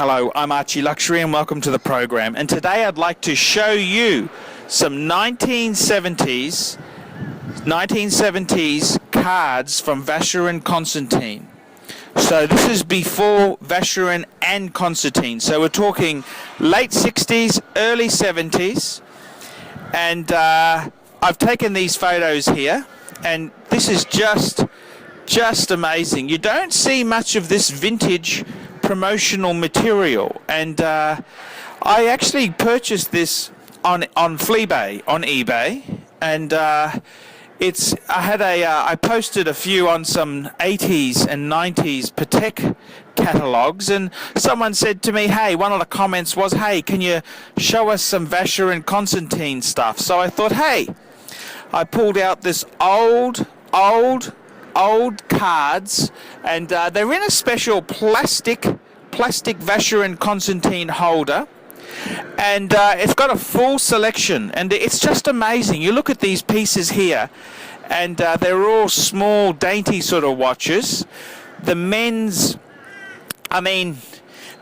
Hello, I'm Archie Luxury and welcome to the program. And today I'd like to show you some 1970s cards from Vacheron Constantin. So this is before Vacheron and Constantin. So we're talking late 60s, early 70s. And I've taken these photos here, and this is just amazing. You don't see much of this vintage promotional material, and I actually purchased this on Fleabay, on eBay, and I posted a few on some 80s and 90s Patek catalogues, and someone said to me, hey, one of the comments was, hey, can you show us some Vacheron Constantin stuff? So I thought, hey, I pulled out this old cards, and they're in a special plastic Vacheron Constantin holder, and it's got a full selection, and it's just amazing. You look at these pieces here, and they're all small, dainty sort of watches. The men's, I mean,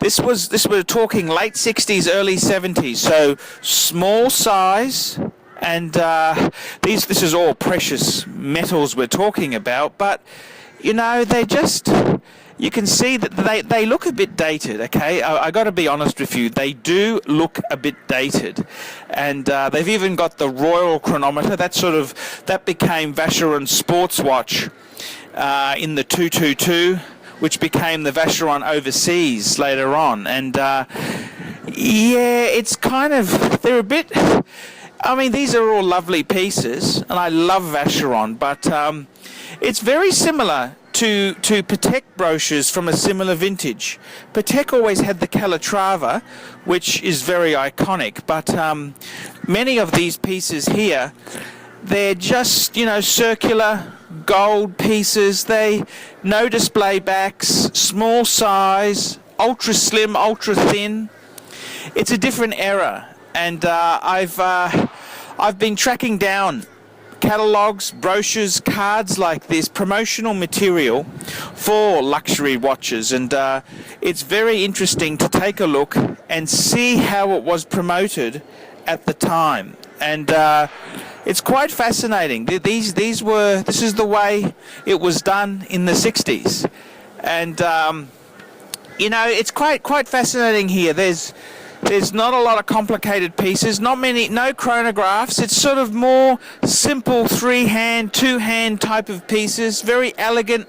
this we're talking late 60s, early 70s, so small size. And this is all precious metals we're talking about, but you know, you can see that they look a bit dated. Okay, I got to be honest with you, they do look a bit dated, and they've even got the Royal chronometer. That became Vacheron sports watch in the 222, which became the Vacheron overseas later on. And yeah, it's kind of, they're a bit, I mean, these are all lovely pieces, and I love Vacheron, but it's very similar to Patek brochures from a similar vintage. Patek always had the Calatrava, which is very iconic, but many of these pieces here, they're just, you know, circular gold pieces. No display backs, small size, ultra slim, ultra thin. It's a different era. And I've been tracking down catalogues, brochures, cards like this, promotional material for luxury watches, and it's very interesting to take a look and see how it was promoted at the time. And it's quite fascinating. This is the way it was done in the 60s, and you know, it's quite fascinating here. There's not a lot of complicated pieces, no chronographs. It's sort of more simple 3-hand, 2-hand type of pieces, very elegant,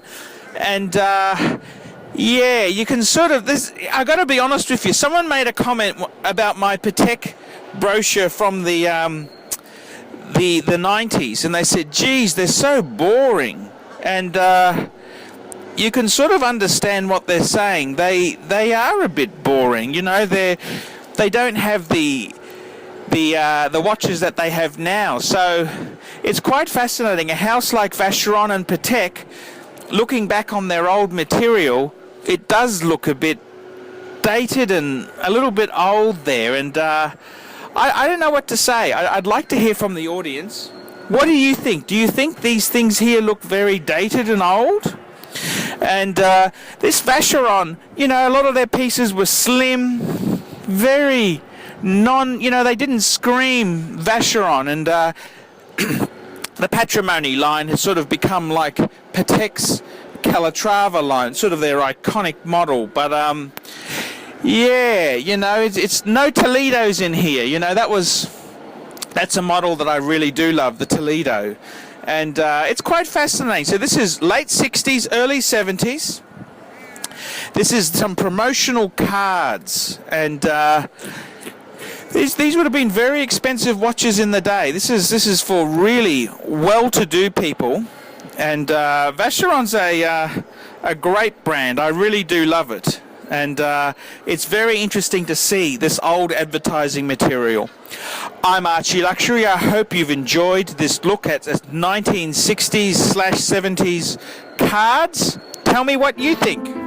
and yeah, you can sort of, I got to be honest with you, someone made a comment about my Patek brochure from the 90s, and they said, geez, they're so boring, and you can sort of understand what they're saying. They are a bit boring, you know. They don't have the watches that they have now. So it's quite fascinating. A house like Vacheron and Patek, looking back on their old material, it does look a bit dated and a little bit old there. And I don't know what to say. I'd like to hear from the audience. What do you think? Do you think these things here look very dated and old? And this Vacheron, you know, a lot of their pieces were slim, very they didn't scream Vacheron, and the Patrimony line has sort of become like Patek's Calatrava line, sort of their iconic model. But yeah, you know, it's no Toledos in here. You know, that's a model that I really do love, the Toledo. And it's quite fascinating. So this is late 60s, early 70s. This is some promotional cards, and these would have been very expensive watches in the day. This is for really well-to-do people, and Vacheron's a great brand. I really do love it, and it's very interesting to see this old advertising material. I'm Archie Luxury. I hope you've enjoyed this look at 1960s/70s cards. Tell me what you think.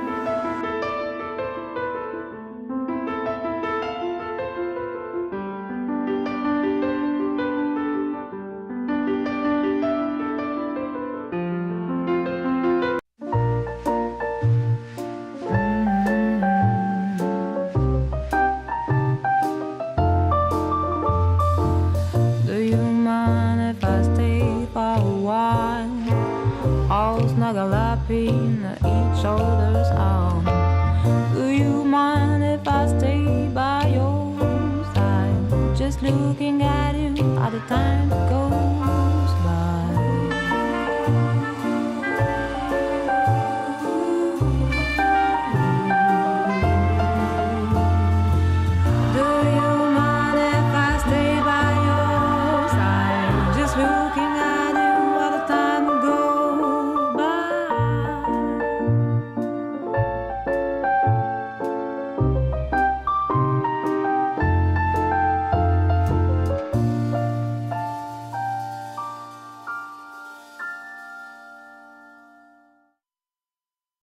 looking at you all the time. Go